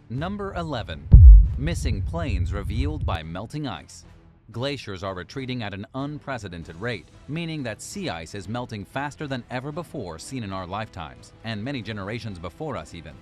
Number 11. Missing planes revealed by melting ice. Glaciers are retreating at an unprecedented rate, meaning that sea ice is melting faster than ever before seen in our lifetimes, and many generations before us even.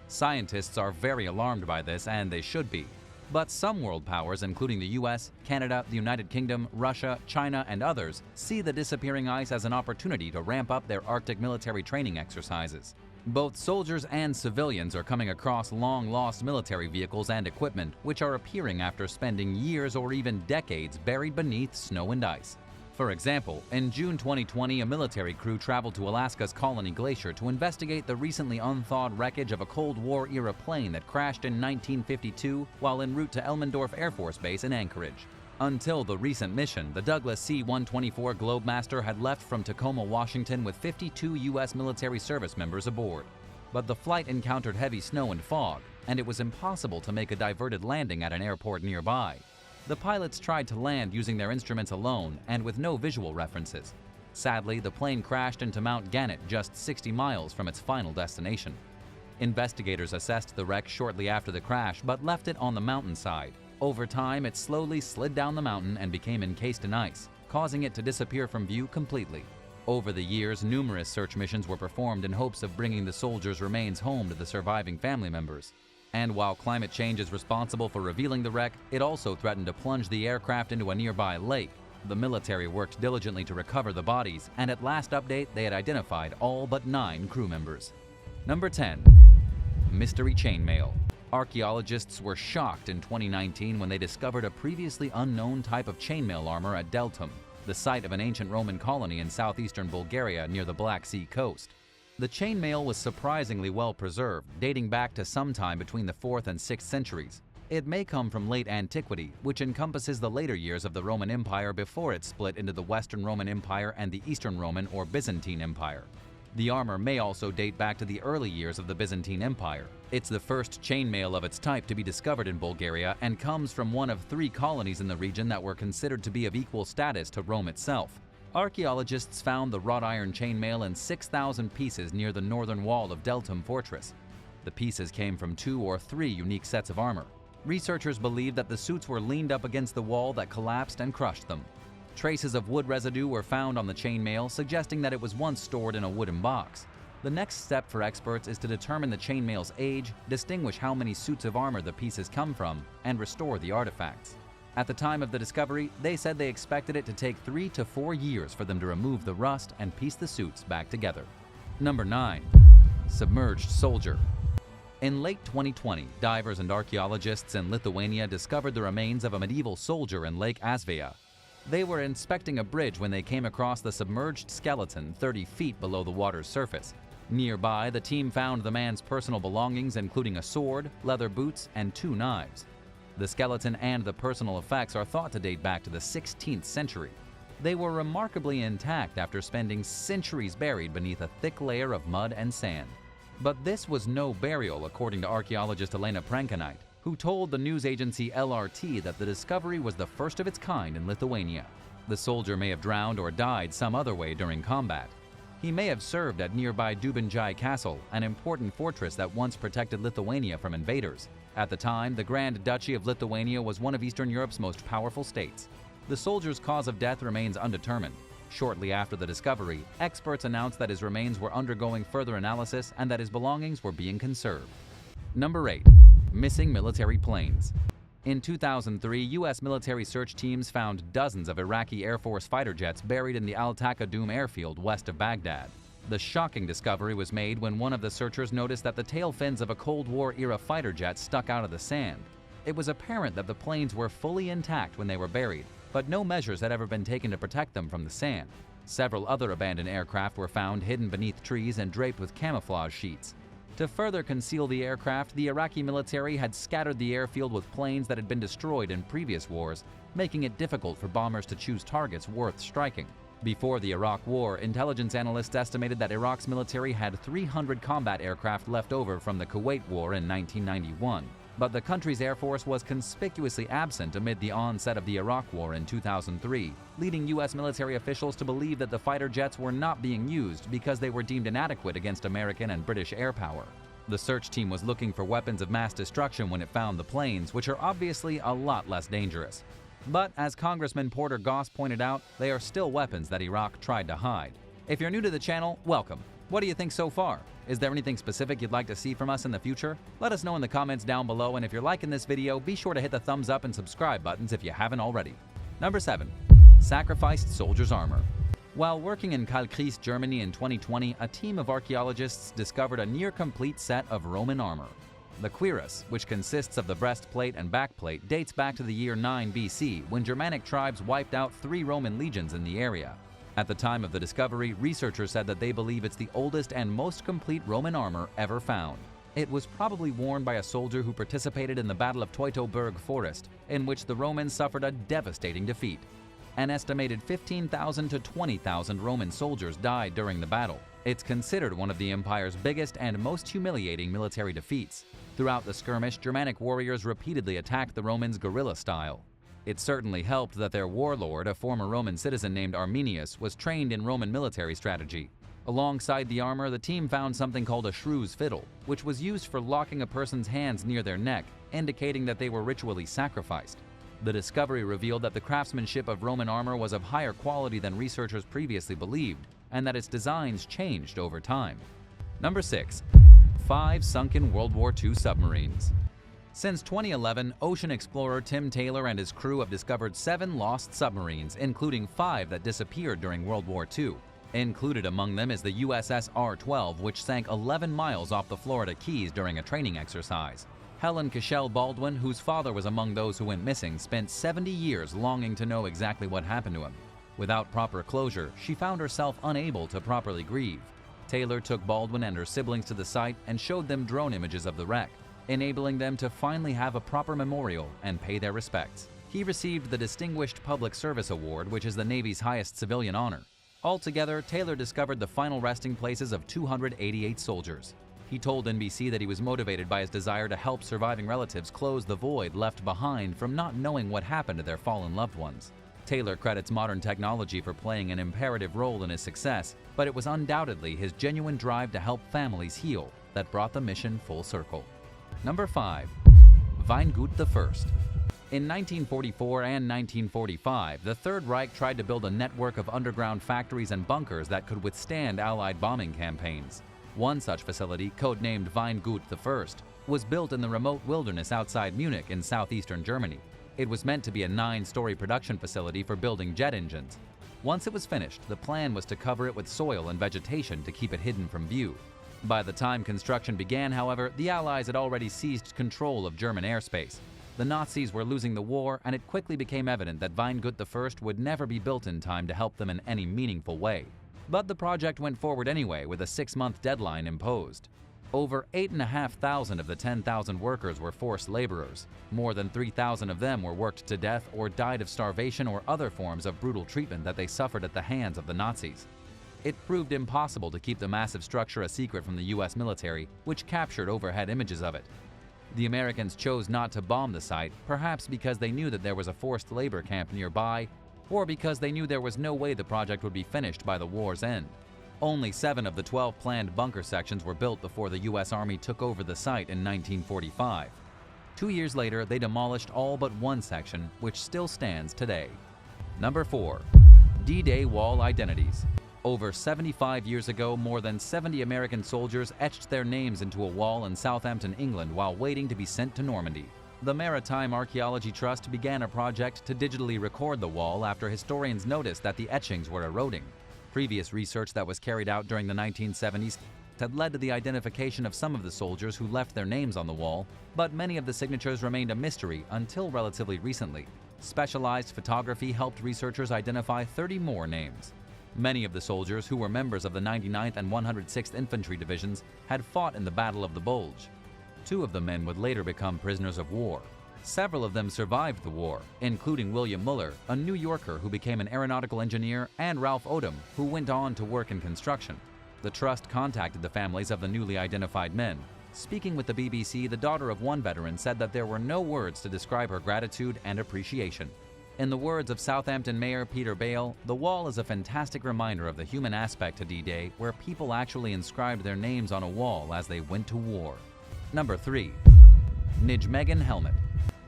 Scientists are very alarmed by this, and they should be. But some world powers, including the US, Canada, the United Kingdom, Russia, China, and others, see the disappearing ice as an opportunity to ramp up their Arctic military training exercises. Both soldiers and civilians are coming across long-lost military vehicles and equipment, which are appearing after spending years or even decades buried beneath snow and ice. For example, in June 2020, a military crew traveled to Alaska's Colony Glacier to investigate the recently unthawed wreckage of a Cold War-era plane that crashed in 1952 while en route to Elmendorf Air Force Base in Anchorage. Until the recent mission, the Douglas C-124 Globemaster had left from Tacoma, Washington with 52 U.S. military service members aboard. But the flight encountered heavy snow and fog, and it was impossible to make a diverted landing at an airport nearby. The pilots tried to land using their instruments alone and with no visual references. Sadly, the plane crashed into Mount Gannett just 60 miles from its final destination. Investigators assessed the wreck shortly after the crash but left it on the mountainside. Over time, it slowly slid down the mountain and became encased in ice, causing it to disappear from view completely. Over the years, numerous search missions were performed in hopes of bringing the soldiers' remains home to the surviving family members. And while climate change is responsible for revealing the wreck, it also threatened to plunge the aircraft into a nearby lake. The military worked diligently to recover the bodies, and at last update, they had identified all but 9 crew members. Number 10. Mystery chainmail. Archaeologists were shocked in 2019 when they discovered a previously unknown type of chainmail armor at Deltum, the site of an ancient Roman colony in southeastern Bulgaria near the Black Sea coast. The chainmail was surprisingly well preserved, dating back to sometime between the 4th and 6th centuries. It may come from late antiquity, which encompasses the later years of the Roman Empire before it split into the Western Roman Empire and the Eastern Roman or Byzantine Empire. The armor may also date back to the early years of the Byzantine Empire. It's the first chainmail of its type to be discovered in Bulgaria and comes from one of 3 colonies in the region that were considered to be of equal status to Rome itself. Archaeologists found the wrought iron chainmail in 6,000 pieces near the northern wall of Deltum Fortress. The pieces came from 2 or 3 unique sets of armor. Researchers believe that the suits were leaned up against the wall that collapsed and crushed them. Traces of wood residue were found on the chainmail, suggesting that it was once stored in a wooden box. The next step for experts is to determine the chainmail's age, distinguish how many suits of armor the pieces come from, and restore the artifacts. At the time of the discovery, they said they expected it to take 3 to 4 years for them to remove the rust and piece the suits back together. Number 9. Submerged soldier. In late 2020, divers and archaeologists in Lithuania discovered the remains of a medieval soldier in Lake Asveja. They were inspecting a bridge when they came across the submerged skeleton 30 feet below the water's surface. Nearby, the team found the man's personal belongings, including a sword, leather boots, and 2 knives. The skeleton and the personal effects are thought to date back to the 16th century. They were remarkably intact after spending centuries buried beneath a thick layer of mud and sand. But this was no burial, according to archaeologist Elena Prankanite, who told the news agency LRT that the discovery was the first of its kind in Lithuania. The soldier may have drowned or died some other way during combat. He may have served at nearby Dubinjai Castle, an important fortress that once protected Lithuania from invaders. At the time, the Grand Duchy of Lithuania was one of Eastern Europe's most powerful states. The soldier's cause of death remains undetermined. Shortly after the discovery, experts announced that his remains were undergoing further analysis and that his belongings were being conserved. Number 8. Missing military planes. In 2003, U.S. military search teams found dozens of Iraqi Air Force fighter jets buried in the Al-Taqadum airfield west of Baghdad. The shocking discovery was made when one of the searchers noticed that the tail fins of a Cold War-era fighter jet stuck out of the sand. It was apparent that the planes were fully intact when they were buried, but no measures had ever been taken to protect them from the sand. Several other abandoned aircraft were found hidden beneath trees and draped with camouflage sheets. To further conceal the aircraft, the Iraqi military had scattered the airfield with planes that had been destroyed in previous wars, making it difficult for bombers to choose targets worth striking. Before the Iraq War, intelligence analysts estimated that Iraq's military had 300 combat aircraft left over from the Kuwait War in 1991. But the country's air force was conspicuously absent amid the onset of the Iraq War in 2003, leading U.S. military officials to believe that the fighter jets were not being used because they were deemed inadequate against American and British air power. The search team was looking for weapons of mass destruction when it found the planes, which are obviously a lot less dangerous. But as Congressman Porter Goss pointed out, they are still weapons that Iraq tried to hide. If you're new to the channel, welcome. What do you think so far? Is there anything specific you'd like to see from us in the future? Let us know in the comments down below, and if you're liking this video, be sure to hit the thumbs up and subscribe buttons if you haven't already. Number 7. Sacrificed Soldiers' Armor. While working in Kalkriest, Germany in 2020, a team of archaeologists discovered a near-complete set of Roman armor. The cuirass, which consists of the breastplate and backplate, dates back to the year 9 BC, when Germanic tribes wiped out 3 Roman legions in the area. At the time of the discovery, researchers said that they believe it's the oldest and most complete Roman armor ever found. It was probably worn by a soldier who participated in the Battle of Teutoburg Forest, in which the Romans suffered a devastating defeat. An estimated 15,000 to 20,000 Roman soldiers died during the battle. It's considered one of the empire's biggest and most humiliating military defeats. Throughout the skirmish, Germanic warriors repeatedly attacked the Romans guerrilla style. It certainly helped that their warlord, a former Roman citizen named Arminius, was trained in Roman military strategy. Alongside the armor, the team found something called a shrew's fiddle, which was used for locking a person's hands near their neck, indicating that they were ritually sacrificed. The discovery revealed that the craftsmanship of Roman armor was of higher quality than researchers previously believed, and that its designs changed over time. Number 6. 5 sunken World War II submarines. Since 2011, ocean explorer Tim Taylor and his crew have discovered 7 lost submarines, including 5 that disappeared during World War II. Included among them is the USS R-12, which sank 11 miles off the Florida Keys during a training exercise. Helen Cashel Baldwin, whose father was among those who went missing, spent 70 years longing to know exactly what happened to him. Without proper closure, she found herself unable to properly grieve. Taylor took Baldwin and her siblings to the site and showed them drone images of the wreck, enabling them to finally have a proper memorial and pay their respects. He received the Distinguished Public Service Award, which is the Navy's highest civilian honor. Altogether, Taylor discovered the final resting places of 288 soldiers. He told NBC that he was motivated by his desire to help surviving relatives close the void left behind from not knowing what happened to their fallen loved ones. Taylor credits modern technology for playing an imperative role in his success, but it was undoubtedly his genuine drive to help families heal that brought the mission full circle. Number 5. Weingut I. In 1944 and 1945, the Third Reich tried to build a network of underground factories and bunkers that could withstand Allied bombing campaigns. One such facility, codenamed Weingut I, was built in the remote wilderness outside Munich in southeastern Germany. It was meant to be a 9-story production facility for building jet engines. Once it was finished, the plan was to cover it with soil and vegetation to keep it hidden from view. By the time construction began, however, the Allies had already seized control of German airspace. The Nazis were losing the war, and it quickly became evident that Weingut I would never be built in time to help them in any meaningful way. But the project went forward anyway, with a 6-month deadline imposed. Over 8,500 of the 10,000 workers were forced laborers. More than 3,000 of them were worked to death or died of starvation or other forms of brutal treatment that they suffered at the hands of the Nazis. It proved impossible to keep the massive structure a secret from the US military, which captured overhead images of it. The Americans chose not to bomb the site, perhaps because they knew that there was a forced labor camp nearby, or because they knew there was no way the project would be finished by the war's end. Only 7 of the 12 planned bunker sections were built before the US Army took over the site in 1945. 2 years later, they demolished all but one section, which still stands today. Number 4. D-Day Wall Identities. Over 75 years ago, more than 70 American soldiers etched their names into a wall in Southampton, England, while waiting to be sent to Normandy. The Maritime Archaeology Trust began a project to digitally record the wall after historians noticed that the etchings were eroding. Previous research that was carried out during the 1970s had led to the identification of some of the soldiers who left their names on the wall, but many of the signatures remained a mystery until relatively recently. Specialized photography helped researchers identify 30 more names. Many of the soldiers, who were members of the 99th and 106th Infantry Divisions, had fought in the Battle of the Bulge. 2 of the men would later become prisoners of war. Several of them survived the war, including William Muller, a New Yorker who became an aeronautical engineer, and Ralph Odom, who went on to work in construction. The trust contacted the families of the newly identified men. Speaking with the BBC, the daughter of one veteran said that there were no words to describe her gratitude and appreciation. In the words of Southampton Mayor Peter Bale, the wall is a fantastic reminder of the human aspect to D-Day, where people actually inscribed their names on a wall as they went to war. Number 3. Nijmegen Helmet.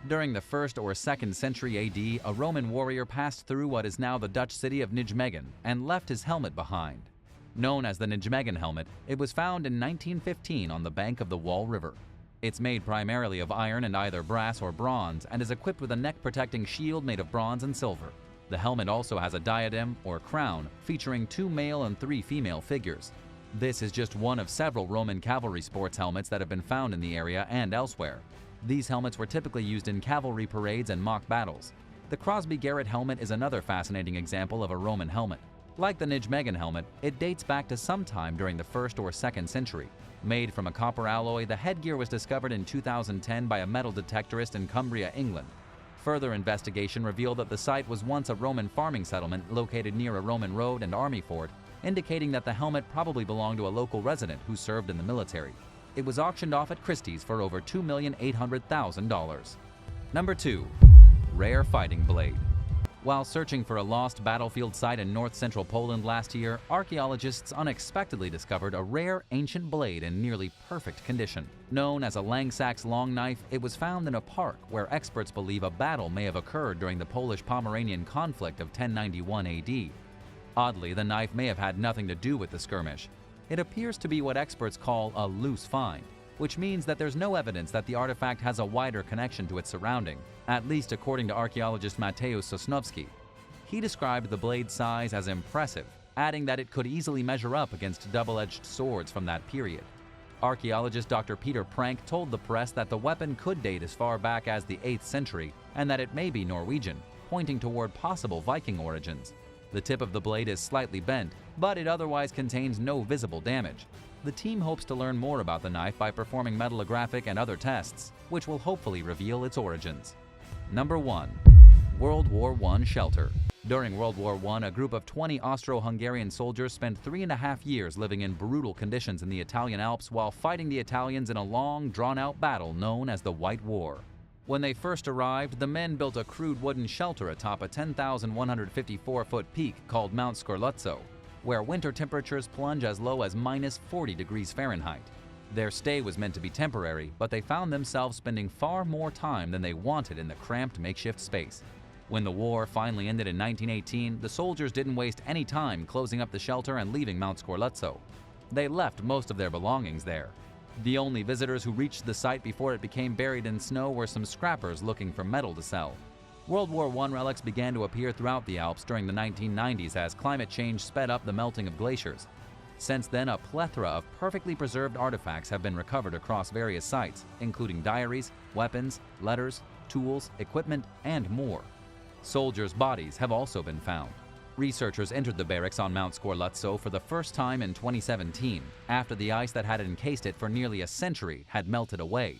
During the 1st or 2nd century AD, a Roman warrior passed through what is now the Dutch city of Nijmegen and left his helmet behind. Known as the Nijmegen helmet, it was found in 1915 on the bank of the Wall River. It's made primarily of iron and either brass or bronze and is equipped with a neck-protecting shield made of bronze and silver. The helmet also has a diadem, or crown, featuring 2 male and 3 female figures. This is just one of several Roman cavalry sports helmets that have been found in the area and elsewhere. These helmets were typically used in cavalry parades and mock battles. The Crosby-Garrett helmet is another fascinating example of a Roman helmet. Like the Nijmegen helmet, it dates back to sometime during the 1st or 2nd century. Made from a copper alloy, the headgear was discovered in 2010 by a metal detectorist in Cumbria, England. Further investigation revealed that the site was once a Roman farming settlement located near a Roman road and army fort, indicating that the helmet probably belonged to a local resident who served in the military. It was auctioned off at Christie's for over $2,800,000. Number 2. Rare Fighting Blade. While searching for a lost battlefield site in north-central Poland last year, archaeologists unexpectedly discovered a rare ancient blade in nearly perfect condition. Known as a Langsax long knife, it was found in a park where experts believe a battle may have occurred during the Polish-Pomeranian conflict of 1091 AD. Oddly, the knife may have had nothing to do with the skirmish. It appears to be what experts call a loose find, which means that there's no evidence that the artifact has a wider connection to its surrounding, at least according to archaeologist Mateusz Sosnowski. He described the blade's size as impressive, adding that it could easily measure up against double-edged swords from that period. Archaeologist Dr. Peter Prank told the press that the weapon could date as far back as the 8th century and that it may be Norwegian, pointing toward possible Viking origins. The tip of the blade is slightly bent, but it otherwise contains no visible damage. The team hopes to learn more about the knife by performing metallographic and other tests, which will hopefully reveal its origins. Number 1. World War I Shelter. During World War I, a group of 20 Austro-Hungarian soldiers spent 3.5 years living in brutal conditions in the Italian Alps while fighting the Italians in a long, drawn-out battle known as the White War. When they first arrived, the men built a crude wooden shelter atop a 10,154-foot peak called Mount Scorluzzo, where winter temperatures plunge as low as -40 degrees Fahrenheit. Their stay was meant to be temporary, but they found themselves spending far more time than they wanted in the cramped makeshift space. When the war finally ended in 1918, the soldiers didn't waste any time closing up the shelter and leaving Mount Scorluzzo. They left most of their belongings there. The only visitors who reached the site before it became buried in snow were some scrappers looking for metal to sell. World War I relics began to appear throughout the Alps during the 1990s as climate change sped up the melting of glaciers. Since then, a plethora of perfectly preserved artifacts have been recovered across various sites, including diaries, weapons, letters, tools, equipment, and more. Soldiers' bodies have also been found. Researchers entered the barracks on Mount Scorluzzo for the first time in 2017, after the ice that had encased it for nearly a century had melted away.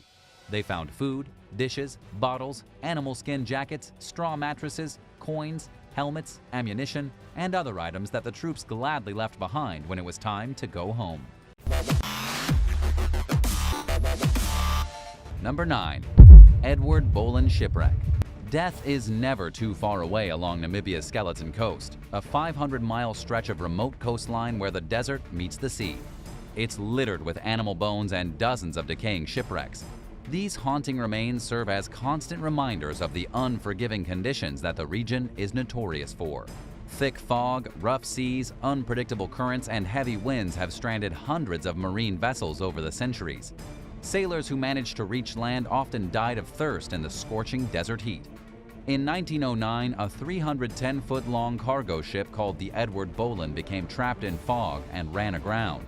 They found food, dishes, bottles, animal skin jackets, straw mattresses, coins, helmets, ammunition, and other items that the troops gladly left behind when it was time to go home. Number 9. Edward Bolin Shipwreck. Death is never too far away along Namibia's skeleton coast, a 500-mile stretch of remote coastline where the desert meets the sea. It's littered with animal bones and dozens of decaying shipwrecks. These haunting remains serve as constant reminders of the unforgiving conditions that the region is notorious for. Thick fog, rough seas, unpredictable currents, and heavy winds have stranded hundreds of marine vessels over the centuries. Sailors who managed to reach land often died of thirst in the scorching desert heat. In 1909, a 310-foot-long cargo ship called the Edward Bolin became trapped in fog and ran aground.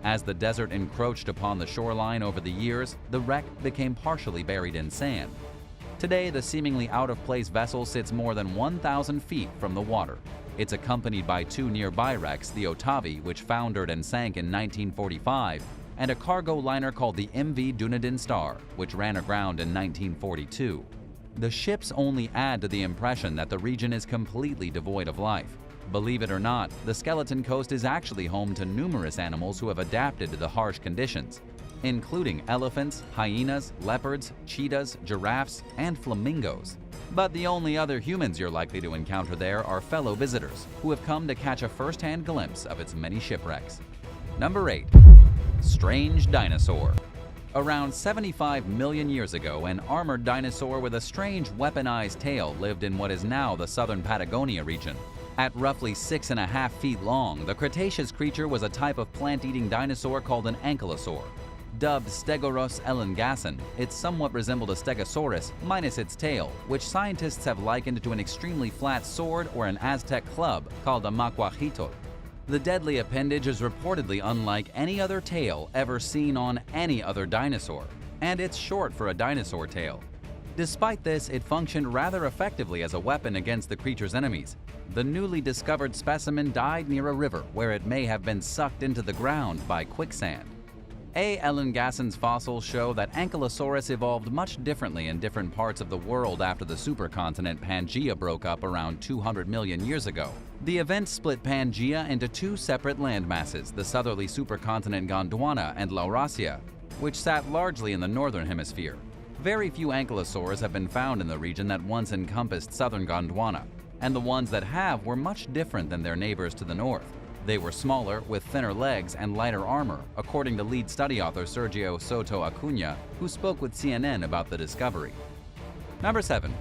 As the desert encroached upon the shoreline over the years, the wreck became partially buried in sand. Today, the seemingly out-of-place vessel sits more than 1,000 feet from the water. It's accompanied by 2 nearby wrecks, the Otavi, which foundered and sank in 1945, and a cargo liner called the MV Dunedin Star, which ran aground in 1942. The ships only add to the impression that the region is completely devoid of life. Believe it or not, the Skeleton Coast is actually home to numerous animals who have adapted to the harsh conditions, including elephants, hyenas, leopards, cheetahs, giraffes, and flamingos. But the only other humans you're likely to encounter there are fellow visitors who have come to catch a first-hand glimpse of its many shipwrecks. Number 8. Strange Dinosaur. Around 75 million years ago, an armored dinosaur with a strange weaponized tail lived in what is now the southern Patagonia region. At roughly 6.5 feet long, the Cretaceous creature was a type of plant-eating dinosaur called an ankylosaur. Dubbed Stegosaurus elongatus, it somewhat resembled a stegosaurus minus its tail, which scientists have likened to an extremely flat sword or an Aztec club called a macuajito. The deadly appendage is reportedly unlike any other tail ever seen on any other dinosaur, and it's short for a dinosaur tail. Despite this, it functioned rather effectively as a weapon against the creature's enemies. The newly discovered specimen died near a river where it may have been sucked into the ground by quicksand. A. elongatus's fossils show that Ankylosaurus evolved much differently in different parts of the world after the supercontinent Pangaea broke up around 200 million years ago. The event split Pangaea into two separate landmasses, the southerly supercontinent Gondwana and Laurasia, which sat largely in the northern hemisphere. Very few ankylosaurs have been found in the region that once encompassed southern Gondwana, and the ones that have were much different than their neighbors to the north. They were smaller, with thinner legs and lighter armor, according to lead study author Sergio Soto Acuna, who spoke with CNN about the discovery. Number 7.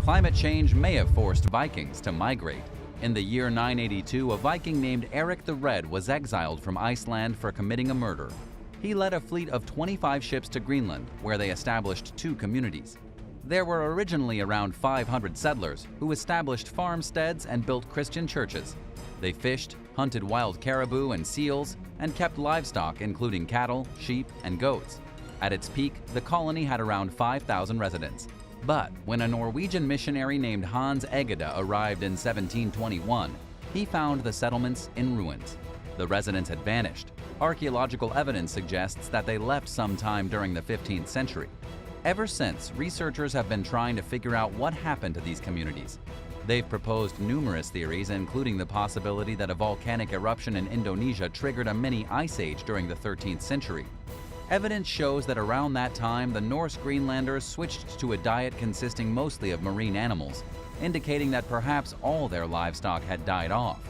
Climate change may have forced Vikings to migrate. In the year 982, a Viking named Eric the Red was exiled from Iceland for committing a murder. He led a fleet of 25 ships to Greenland, where they established two communities. There were originally around 500 settlers who established farmsteads and built Christian churches. They fished, hunted wild caribou and seals, and kept livestock including cattle, sheep, and goats. At its peak, the colony had around 5,000 residents. But when a Norwegian missionary named Hans Egede arrived in 1721, he found the settlements in ruins. The residents had vanished. Archaeological evidence suggests that they left sometime during the 15th century. Ever since, researchers have been trying to figure out what happened to these communities. They've proposed numerous theories, including the possibility that a volcanic eruption in Indonesia triggered a mini ice age during the 13th century. Evidence shows that around that time, the Norse Greenlanders switched to a diet consisting mostly of marine animals, indicating that perhaps all their livestock had died off.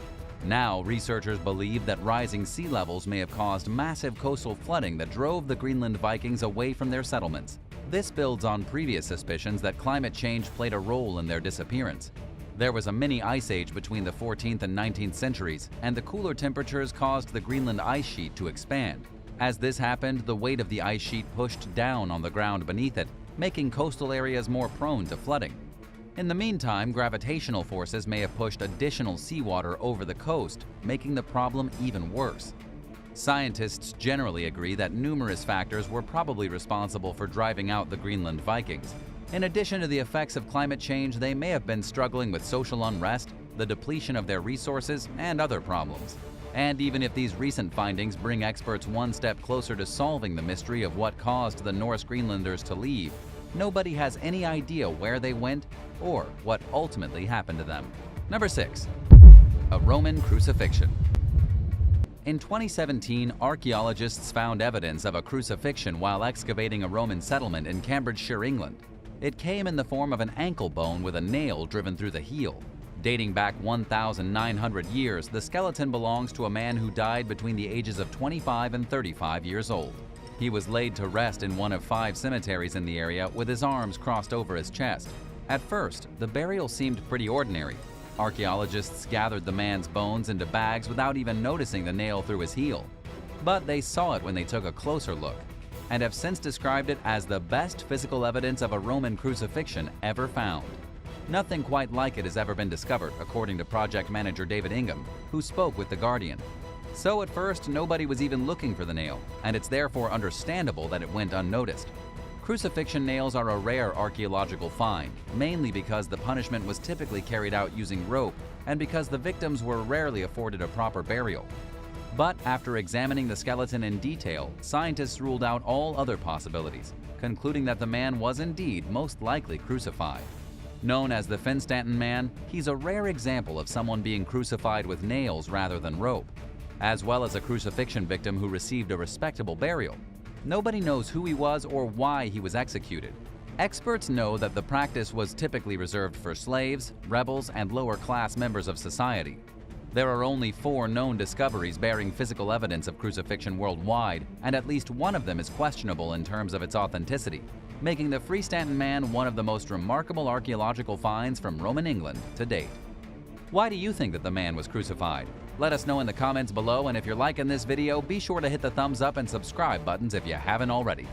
Now, researchers believe that rising sea levels may have caused massive coastal flooding that drove the Greenland Vikings away from their settlements. This builds on previous suspicions that climate change played a role in their disappearance. There was a mini ice age between the 14th and 19th centuries, and the cooler temperatures caused the Greenland ice sheet to expand. As this happened, the weight of the ice sheet pushed down on the ground beneath it, making coastal areas more prone to flooding. In the meantime, gravitational forces may have pushed additional seawater over the coast, making the problem even worse. Scientists generally agree that numerous factors were probably responsible for driving out the Greenland Vikings. In addition to the effects of climate change, they may have been struggling with social unrest, the depletion of their resources, and other problems. And even if these recent findings bring experts one step closer to solving the mystery of what caused the Norse Greenlanders to leave, nobody has any idea where they went or what ultimately happened to them. Number 6. A Roman Crucifixion. In 2017, archaeologists found evidence of a crucifixion while excavating a Roman settlement in Cambridgeshire, England. It came in the form of an ankle bone with a nail driven through the heel. Dating back 1,900 years, the skeleton belongs to a man who died between the ages of 25 and 35 years old. He was laid to rest in one of 5 cemeteries in the area with his arms crossed over his chest. At first, the burial seemed pretty ordinary. Archaeologists gathered the man's bones into bags without even noticing the nail through his heel. But they saw it when they took a closer look, and have since described it as the best physical evidence of a Roman crucifixion ever found. Nothing quite like it has ever been discovered, according to project manager David Ingham, who spoke with The Guardian. So at first, nobody was even looking for the nail, and it's therefore understandable that it went unnoticed. Crucifixion nails are a rare archaeological find, mainly because the punishment was typically carried out using rope and because the victims were rarely afforded a proper burial. But after examining the skeleton in detail, scientists ruled out all other possibilities, concluding that the man was indeed most likely crucified. Known as the Finstanton Man, he's a rare example of someone being crucified with nails rather than rope, as well as a crucifixion victim who received a respectable burial. Nobody knows who he was or why he was executed. Experts know that the practice was typically reserved for slaves, rebels, and lower-class members of society. There are only 4 known discoveries bearing physical evidence of crucifixion worldwide, and at least one of them is questionable in terms of its authenticity, making the freestanding man one of the most remarkable archaeological finds from Roman England to date. Why do you think that the man was crucified? Let us know in the comments below, and if you're liking this video, be sure to hit the thumbs up and subscribe buttons if you haven't already.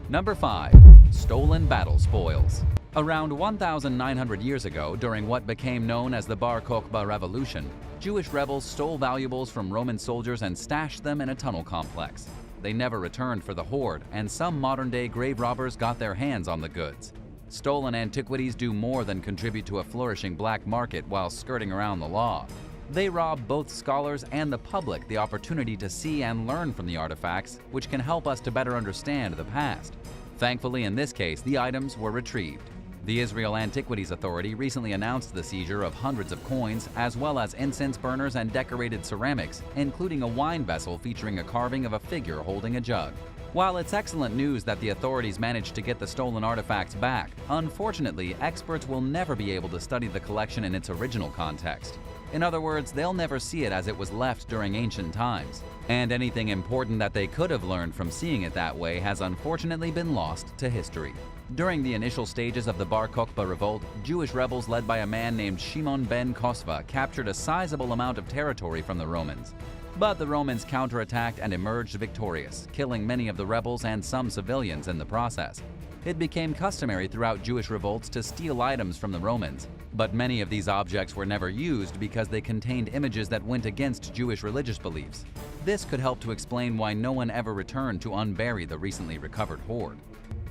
Number 5. Stolen battle spoils. Around 1,900 years ago, during what became known as the Bar Kokhba Revolution, Jewish rebels stole valuables from Roman soldiers and stashed them in a tunnel complex. They never returned for the hoard, and some modern-day grave robbers got their hands on the goods. Stolen antiquities do more than contribute to a flourishing black market while skirting around the law. They rob both scholars and the public the opportunity to see and learn from the artifacts, which can help us to better understand the past. Thankfully, in this case, the items were retrieved. The Israel Antiquities Authority recently announced the seizure of hundreds of coins, as well as incense burners and decorated ceramics, including a wine vessel featuring a carving of a figure holding a jug. While it's excellent news that the authorities managed to get the stolen artifacts back, unfortunately, experts will never be able to study the collection in its original context. In other words, they'll never see it as it was left during ancient times. And anything important that they could have learned from seeing it that way has unfortunately been lost to history. During the initial stages of the Bar Kokhba revolt, Jewish rebels led by a man named Shimon ben Kosva captured a sizable amount of territory from the Romans. But the Romans counterattacked and emerged victorious, killing many of the rebels and some civilians in the process. It became customary throughout Jewish revolts to steal items from the Romans, but many of these objects were never used because they contained images that went against Jewish religious beliefs. This could help to explain why no one ever returned to unbury the recently recovered hoard.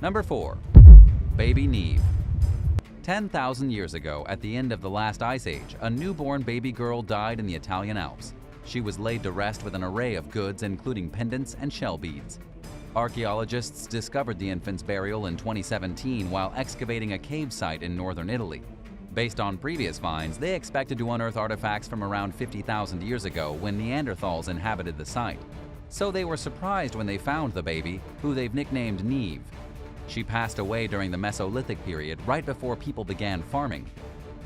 Number 4. Baby Neve. 10,000 years ago, at the end of the last ice age, a newborn baby girl died in the Italian Alps. She was laid to rest with an array of goods, including pendants and shell beads. Archaeologists discovered the infant's burial in 2017 while excavating a cave site in northern Italy. Based on previous finds, they expected to unearth artifacts from around 50,000 years ago when Neanderthals inhabited the site. So they were surprised when they found the baby, who they've nicknamed Neve. She passed away during the Mesolithic period, right before people began farming.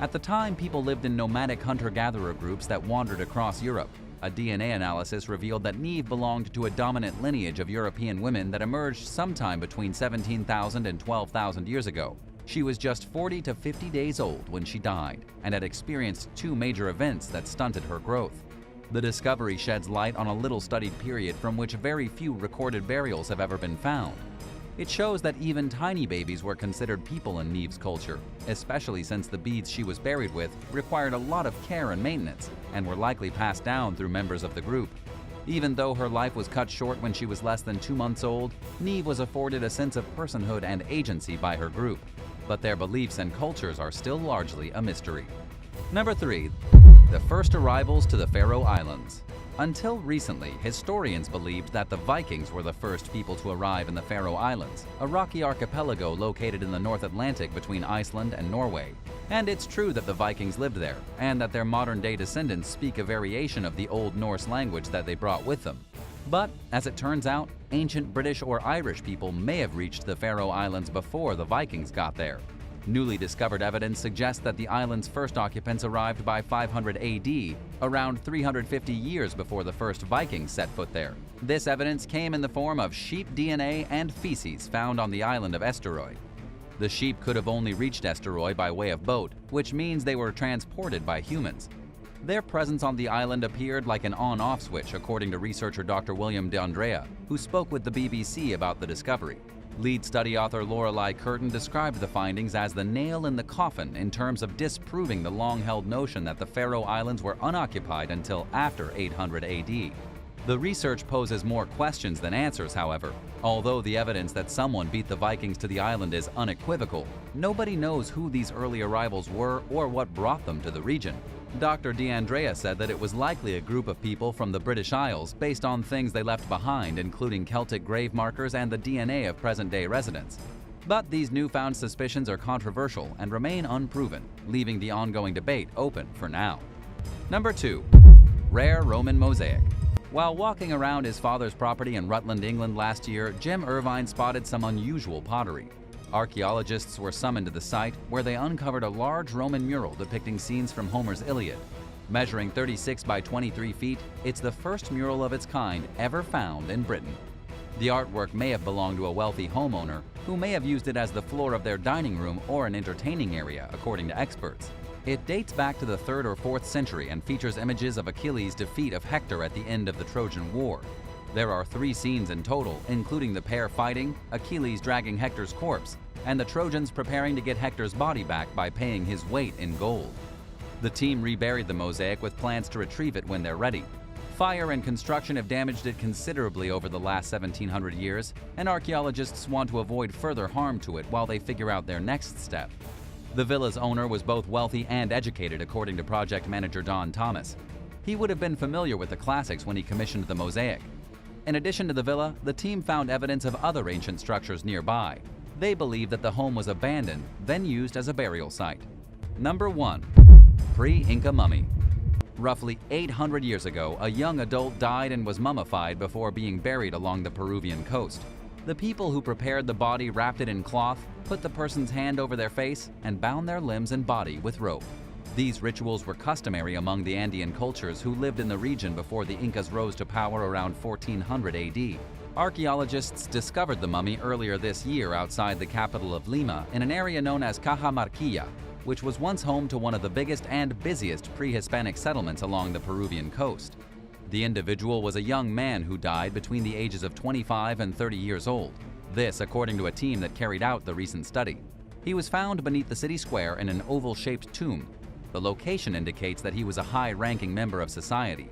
At the time, people lived in nomadic hunter-gatherer groups that wandered across Europe. A DNA analysis revealed that Neve belonged to a dominant lineage of European women that emerged sometime between 17,000 and 12,000 years ago. She was just 40 to 50 days old when she died, and had experienced 2 major events that stunted her growth. The discovery sheds light on a little-studied period from which very few recorded burials have ever been found. It shows that even tiny babies were considered people in Neve's culture, especially since the beads she was buried with required a lot of care and maintenance, and were likely passed down through members of the group. Even though her life was cut short when she was less than 2 months old, Neve was afforded a sense of personhood and agency by her group, but their beliefs and cultures are still largely a mystery. Number 3. The first arrivals to the Faroe Islands. Until recently, historians believed that the Vikings were the first people to arrive in the Faroe Islands, a rocky archipelago located in the North Atlantic between Iceland and Norway. And it's true that the Vikings lived there, and that their modern-day descendants speak a variation of the Old Norse language that they brought with them. But, as it turns out, ancient British or Irish people may have reached the Faroe Islands before the Vikings got there. Newly discovered evidence suggests that the island's first occupants arrived by 500 AD, around 350 years before the first Vikings set foot there. This evidence came in the form of sheep DNA and feces found on the island of Eysturoy. The sheep could have only reached Eysturoy by way of boat, which means they were transported by humans. Their presence on the island appeared like an on-off switch, according to researcher Dr. William D'Andrea, who spoke with the BBC about the discovery. Lead study author Lorelei Curtin described the findings as the nail in the coffin in terms of disproving the long-held notion that the Faroe Islands were unoccupied until after 800 AD. The research poses more questions than answers, however. Although the evidence that someone beat the Vikings to the island is unequivocal, nobody knows who these early arrivals were or what brought them to the region. Dr. D'Andrea said that it was likely a group of people from the British Isles based on things they left behind, including Celtic grave markers and the DNA of present-day residents. But these newfound suspicions are controversial and remain unproven, leaving the ongoing debate open for now. Number 2. Rare Roman Mosaic. While walking around his father's property in Rutland, England last year, Jim Irvine spotted some unusual pottery. Archaeologists were summoned to the site, where they uncovered a large Roman mural depicting scenes from Homer's Iliad. Measuring 36 by 23 feet, it's the first mural of its kind ever found in Britain. The artwork may have belonged to a wealthy homeowner, who may have used it as the floor of their dining room or an entertaining area, according to experts. It dates back to the 3rd or 4th century and features images of Achilles' defeat of Hector at the end of the Trojan War. There are 3 scenes in total, including the pair fighting, Achilles dragging Hector's corpse, and the Trojans preparing to get Hector's body back by paying his weight in gold. The team reburied the mosaic with plans to retrieve it when they're ready. Fire and construction have damaged it considerably over the last 1700 years, and archaeologists want to avoid further harm to it while they figure out their next step. The villa's owner was both wealthy and educated, according to project manager Don Thomas. He would have been familiar with the classics when he commissioned the mosaic. In addition to the villa, the team found evidence of other ancient structures nearby. They believe that the home was abandoned, then used as a burial site. Number 1. Pre-Inca mummy. Roughly 800 years ago, a young adult died and was mummified before being buried along the Peruvian coast. The people who prepared the body wrapped it in cloth, put the person's hand over their face, and bound their limbs and body with rope. These rituals were customary among the Andean cultures who lived in the region before the Incas rose to power around 1400 AD. Archaeologists discovered the mummy earlier this year outside the capital of Lima in an area known as Cajamarquilla, which was once home to one of the biggest and busiest pre-Hispanic settlements along the Peruvian coast. The individual was a young man who died between the ages of 25 and 30 years old. This, according to a team that carried out the recent study. He was found beneath the city square in an oval-shaped tomb. The location indicates that he was a high-ranking member of society,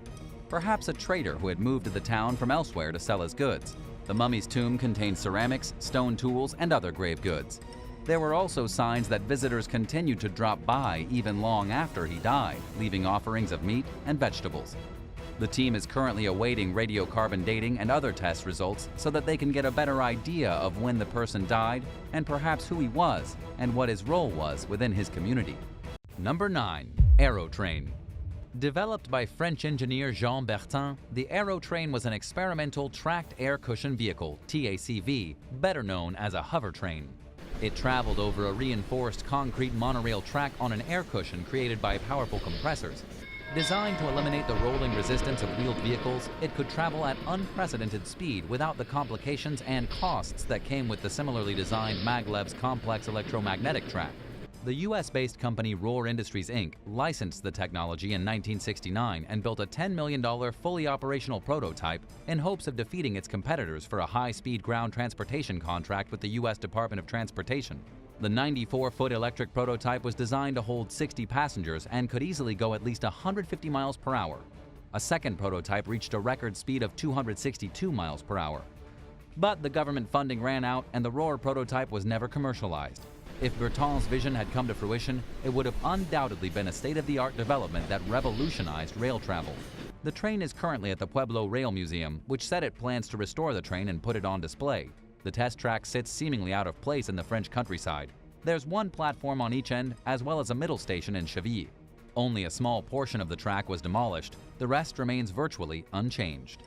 perhaps a trader who had moved to the town from elsewhere to sell his goods. The mummy's tomb contained ceramics, stone tools, and other grave goods. There were also signs that visitors continued to drop by even long after he died, leaving offerings of meat and vegetables. The team is currently awaiting radiocarbon dating and other test results so that they can get a better idea of when the person died and perhaps who he was and what his role was within his community. Number 9. Aerotrain. Developed by French engineer Jean Bertin, the Aerotrain was an experimental tracked air cushion vehicle, TACV, better known as a hover train. It traveled over a reinforced concrete monorail track on an air cushion created by powerful compressors. Designed to eliminate the rolling resistance of wheeled vehicles, it could travel at unprecedented speed without the complications and costs that came with the similarly designed maglev's complex electromagnetic track. The US-based company Roar Industries Inc. licensed the technology in 1969 and built a $10 million fully operational prototype in hopes of defeating its competitors for a high-speed ground transportation contract with the US Department of Transportation. The 94-foot electric prototype was designed to hold 60 passengers and could easily go at least 150 miles per hour. A second prototype reached a record speed of 262 miles per hour. But the government funding ran out and the Roar prototype was never commercialized. If Bertin's vision had come to fruition, it would have undoubtedly been a state-of-the-art development that revolutionized rail travel. The train is currently at the Pueblo Rail Museum, which said it plans to restore the train and put it on display. The test track sits seemingly out of place in the French countryside. There's one platform on each end, as well as a middle station in Cheville. Only a small portion of the track was demolished. The rest remains virtually unchanged.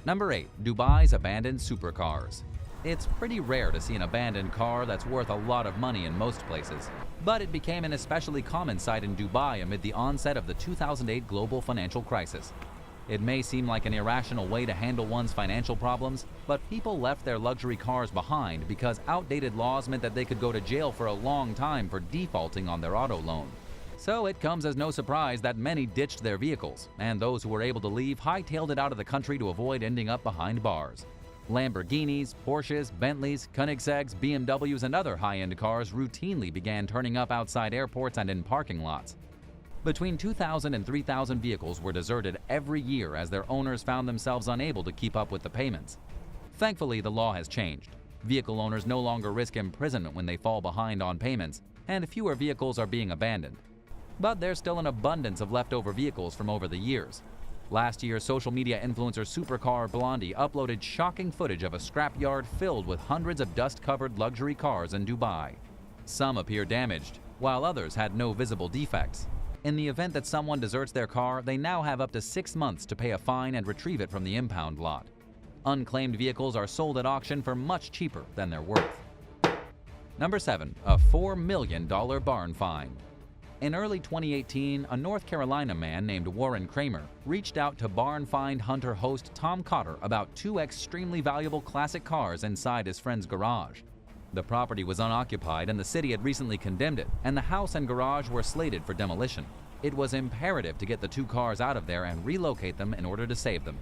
Number 8. Dubai's abandoned supercars. It's pretty rare to see an abandoned car that's worth a lot of money in most places, but it became an especially common sight in Dubai amid the onset of the 2008 global financial crisis. It may seem like an irrational way to handle one's financial problems, but people left their luxury cars behind because outdated laws meant that they could go to jail for a long time for defaulting on their auto loan. So it comes as no surprise that many ditched their vehicles, and those who were able to leave hightailed it out of the country to avoid ending up behind bars. Lamborghinis, Porsches, Bentleys, Koenigseggs, BMWs, and other high-end cars routinely began turning up outside airports and in parking lots. Between 2,000 and 3,000 vehicles were deserted every year as their owners found themselves unable to keep up with the payments. Thankfully, the law has changed. Vehicle owners no longer risk imprisonment when they fall behind on payments, and fewer vehicles are being abandoned. But there's still an abundance of leftover vehicles from over the years. Last year, social media influencer Supercar Blondie uploaded shocking footage of a scrapyard filled with hundreds of dust-covered luxury cars in Dubai. Some appear damaged, while others had no visible defects. In the event that someone deserts their car, they now have up to 6 months to pay a fine and retrieve it from the impound lot. Unclaimed vehicles are sold at auction for much cheaper than they're worth. Number 7. A $4 million barn find. In early 2018, a North Carolina man named Warren Kramer reached out to barn find hunter host Tom Cotter about two extremely valuable classic cars inside his friend's garage. The property was unoccupied and the city had recently condemned it, and the house and garage were slated for demolition. It was imperative to get the two cars out of there and relocate them in order to save them.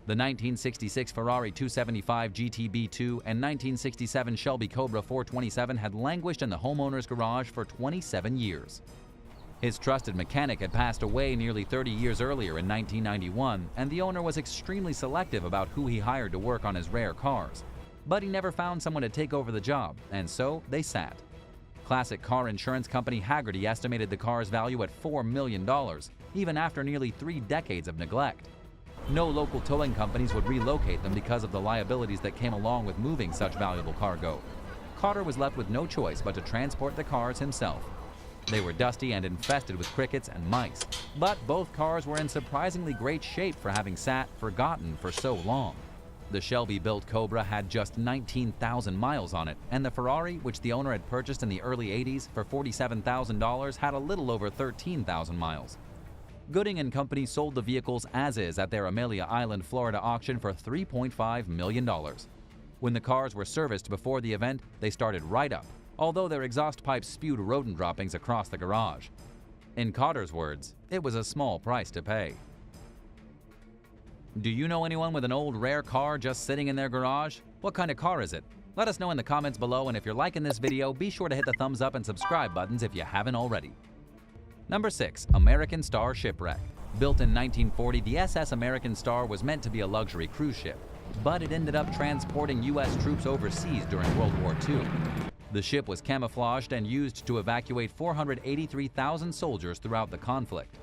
The 1966 Ferrari 275 GTB2 and 1967 Shelby Cobra 427 had languished in the homeowner's garage for 27 years. His trusted mechanic had passed away nearly 30 years earlier in 1991, and the owner was extremely selective about who he hired to work on his rare cars. But he never found someone to take over the job, and so they sat. Classic car insurance company Haggerty estimated the car's value at $4 million, even after nearly 3 decades of neglect. No local towing companies would relocate them because of the liabilities that came along with moving such valuable cargo. Cotter was left with no choice but to transport the cars himself. They were dusty and infested with crickets and mice, but both cars were in surprisingly great shape for having sat forgotten for so long. The Shelby-built Cobra had just 19,000 miles on it, and the Ferrari, which the owner had purchased in the early 80s for $47,000, had a little over 13,000 miles. Gooding & Company sold the vehicles as is at their Amelia Island, Florida auction for $3.5 million. When the cars were serviced before the event, they started right up, although their exhaust pipes spewed rodent droppings across the garage. In Cotter's words, it was a small price to pay. Do you know anyone with an old rare car just sitting in their garage? What kind of car is it? Let us know in the comments below, and if you're liking this video, be sure to hit the thumbs up and subscribe buttons if you haven't already. Number 6. American Star Shipwreck. Built in 1940, the SS American Star was meant to be a luxury cruise ship, but it ended up transporting U.S. troops overseas during World War II. The ship was camouflaged and used to evacuate 483,000 soldiers throughout the conflict.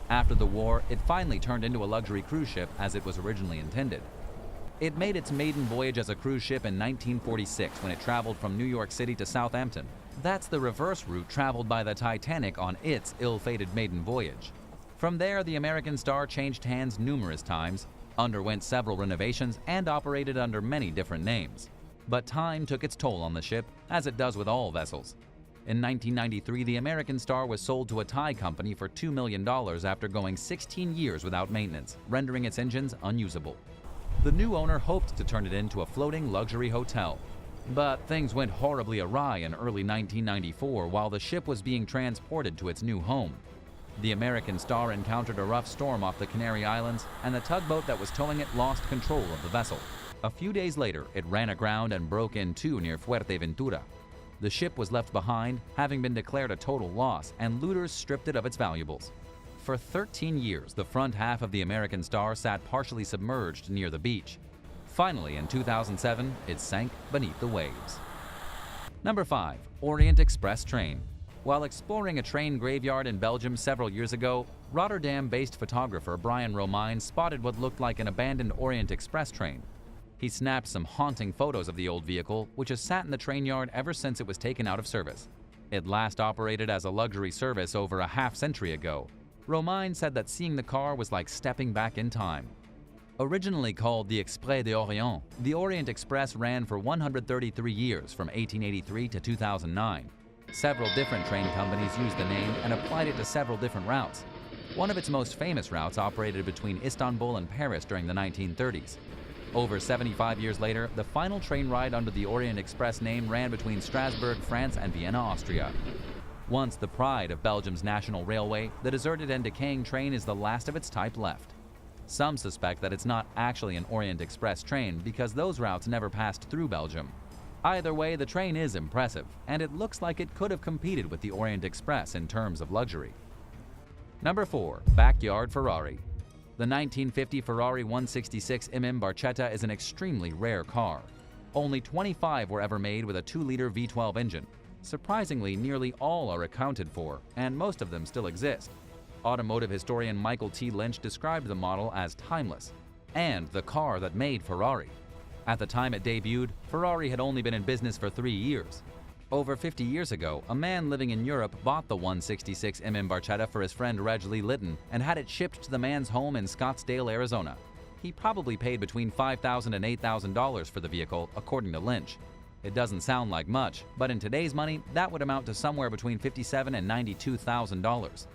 After the war, it finally turned into a luxury cruise ship as it was originally intended. It made its maiden voyage as a cruise ship in 1946 when it traveled from New York City to Southampton. That's the reverse route traveled by the Titanic on its ill-fated maiden voyage. From there, the American Star changed hands numerous times, underwent several renovations, and operated under many different names. But time took its toll on the ship, as it does with all vessels. In 1993, the American Star was sold to a Thai company for $2 million after going 16 years without maintenance, rendering its engines unusable. The new owner hoped to turn it into a floating luxury hotel. But things went horribly awry in early 1994 while the ship was being transported to its new home. The American Star encountered a rough storm off the Canary Islands, and the tugboat that was towing it lost control of the vessel. A few days later, it ran aground and broke in two near Fuerteventura. The ship was left behind, having been declared a total loss, and looters stripped it of its valuables. For 13 years, the front half of the American Star sat partially submerged near the beach. Finally, in 2007, it sank beneath the waves. Number 5. Orient Express Train. While exploring a train graveyard in Belgium several years ago, Rotterdam-based photographer Brian Romine spotted what looked like an abandoned Orient Express train. He snapped some haunting photos of the old vehicle, which has sat in the train yard ever since it was taken out of service. It last operated as a luxury service over a half-century ago. Romine said that seeing the car was like stepping back in time. Originally called the Express d'Orient, the Orient Express ran for 133 years from 1883 to 2009. Several different train companies used the name and applied it to several different routes. One of its most famous routes operated between Istanbul and Paris during the 1930s. Over 75 years later, the final train ride under the Orient Express name ran between Strasbourg, France and Vienna, Austria. Once the pride of Belgium's national railway, the deserted and decaying train is the last of its type left. Some suspect that it's not actually an Orient Express train because those routes never passed through Belgium. Either way, the train is impressive, and it looks like it could have competed with the Orient Express in terms of luxury. Number 4. Backyard Ferrari. The 1950 Ferrari 166 Barchetta is an extremely rare car. Only 25 were ever made with a 2-liter V12 engine. Surprisingly, nearly all are accounted for, and most of them still exist. Automotive historian Michael T. Lynch described the model as timeless, and the car that made Ferrari. At the time it debuted, Ferrari had only been in business for 3 years. Over 50 years ago, a man living in Europe bought the 166 Barchetta for his friend Reg Lee Litton and had it shipped to the man's home in Scottsdale, Arizona. He probably paid between $5,000 and $8,000 for the vehicle, according to Lynch. It doesn't sound like much, but in today's money, that would amount to somewhere between $57,000 and $92,000.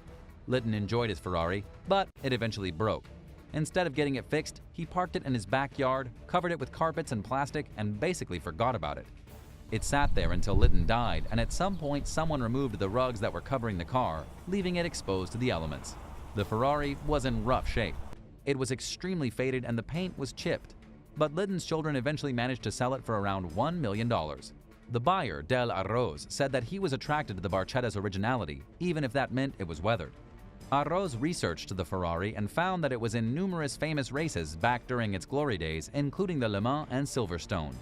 Lytton enjoyed his Ferrari, but it eventually broke. Instead of getting it fixed, he parked it in his backyard, covered it with carpets and plastic, and basically forgot about it. It sat there until Lytton died, and at some point someone removed the rugs that were covering the car, leaving it exposed to the elements. The Ferrari was in rough shape. It was extremely faded and the paint was chipped, but Lytton's children eventually managed to sell it for around $1 million. The buyer, Del Arroz, said that he was attracted to the Barchetta's originality, even if that meant it was weathered. Arroz researched the Ferrari and found that it was in numerous famous races back during its glory days, including the Le Mans and Silverstone.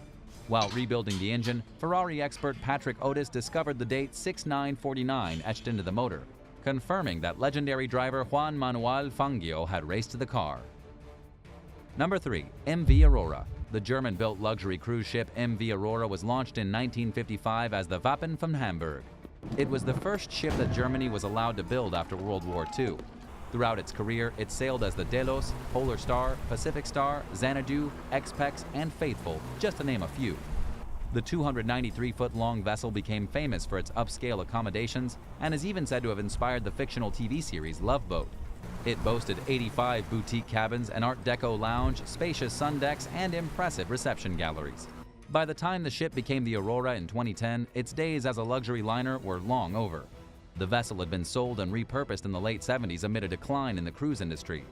While rebuilding the engine, Ferrari expert Patrick Otis discovered the date 6949 etched into the motor, confirming that legendary driver Juan Manuel Fangio had raced the car. Number 3. MV Aurora. The German-built luxury cruise ship MV Aurora was launched in 1955 as the Wappen von Hamburg. It was the first ship that Germany was allowed to build after World War II. Throughout its career, it sailed as the Delos, Polar Star, Pacific Star, Xanadu, Expex, and Faithful, just to name a few. The 293-foot-long vessel became famous for its upscale accommodations and is even said to have inspired the fictional TV series Love Boat. It boasted 85 boutique cabins, an Art Deco lounge, spacious sun decks, and impressive reception galleries. By the time the ship became the Aurora in 2010, its days as a luxury liner were long over. The vessel had been sold and repurposed in the late 70s amid a decline in the cruise industry.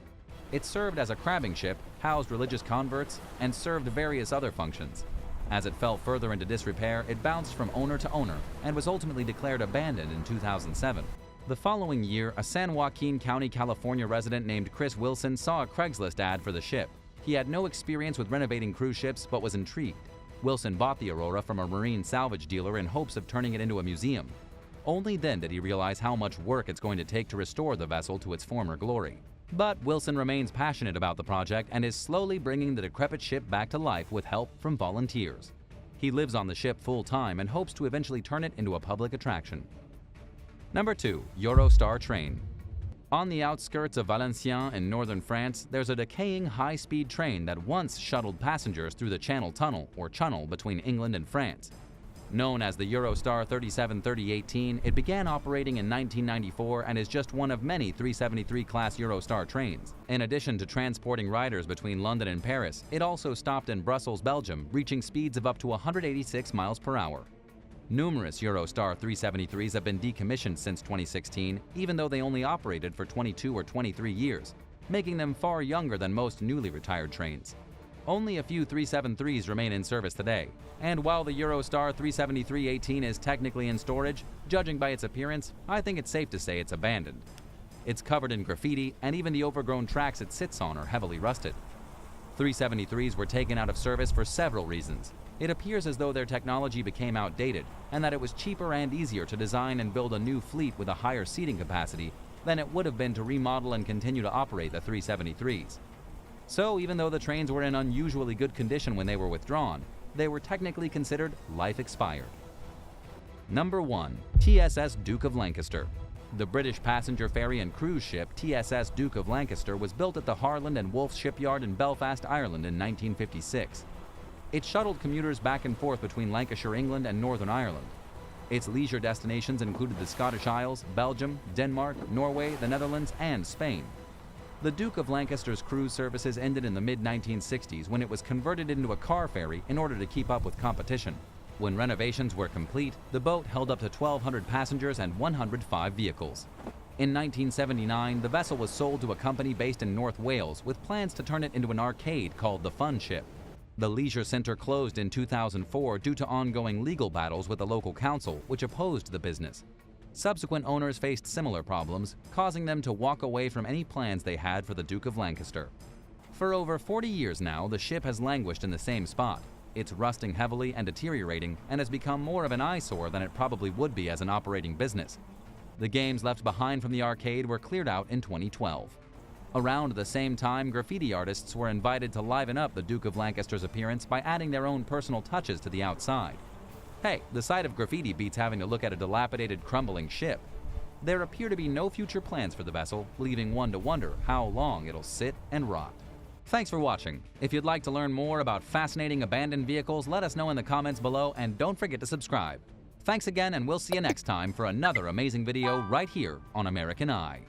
It served as a crabbing ship, housed religious converts, and served various other functions. As it fell further into disrepair, it bounced from owner to owner and was ultimately declared abandoned in 2007. The following year, a San Joaquin County, California resident named Chris Wilson saw a Craigslist ad for the ship. He had no experience with renovating cruise ships but was intrigued. Wilson bought the Aurora from a marine salvage dealer in hopes of turning it into a museum. Only then did he realize how much work it's going to take to restore the vessel to its former glory. But Wilson remains passionate about the project and is slowly bringing the decrepit ship back to life with help from volunteers. He lives on the ship full-time and hopes to eventually turn it into a public attraction. Number 2. Eurostar Train. On the outskirts of Valenciennes in northern France, there's a decaying high-speed train that once shuttled passengers through the Channel Tunnel, or Channel, between England and France. Known as the Eurostar 373018, it began operating in 1994 and is just one of many 373 class Eurostar trains. In addition to transporting riders between London and Paris, it also stopped in Brussels, Belgium, reaching speeds of up to 186 miles per hour. Numerous Eurostar 373s have been decommissioned since 2016, even though they only operated for 22 or 23 years, making them far younger than most newly retired trains. Only a few 373s remain in service today, and while the Eurostar 37318 is technically in storage, judging by its appearance, I think it's safe to say it's abandoned. It's covered in graffiti, and even the overgrown tracks it sits on are heavily rusted. 373s were taken out of service for several reasons. It appears as though their technology became outdated, and that it was cheaper and easier to design and build a new fleet with a higher seating capacity than it would have been to remodel and continue to operate the 373s. So even though the trains were in unusually good condition when they were withdrawn, they were technically considered life expired. Number 1. TSS Duke of Lancaster. The British passenger ferry and cruise ship TSS Duke of Lancaster was built at the Harland and Wolff shipyard in Belfast, Ireland in 1956. It shuttled commuters back and forth between Lancashire, England and Northern Ireland. Its leisure destinations included the Scottish Isles, Belgium, Denmark, Norway, the Netherlands, and Spain. The Duke of Lancaster's cruise services ended in the mid-1960s when it was converted into a car ferry in order to keep up with competition. When renovations were complete, the boat held up to 1,200 passengers and 105 vehicles. In 1979, the vessel was sold to a company based in North Wales with plans to turn it into an arcade called the Fun Ship. The leisure center closed in 2004 due to ongoing legal battles with the local council, which opposed the business. Subsequent owners faced similar problems, causing them to walk away from any plans they had for the Duke of Lancaster. For over 40 years now, the ship has languished in the same spot. It's rusting heavily and deteriorating, and has become more of an eyesore than it probably would be as an operating business. The games left behind from the arcade were cleared out in 2012. Around the same time, graffiti artists were invited to liven up the Duke of Lancaster's appearance by adding their own personal touches to the outside. Hey, the sight of graffiti beats having to look at a dilapidated, crumbling ship. There appear to be no future plans for the vessel, leaving one to wonder how long it'll sit and rot. Thanks for watching. If you'd like to learn more about fascinating abandoned vehicles, let us know in the comments below, and don't forget to subscribe. Thanks again, and we'll see you next time for another amazing video right here on American Eye.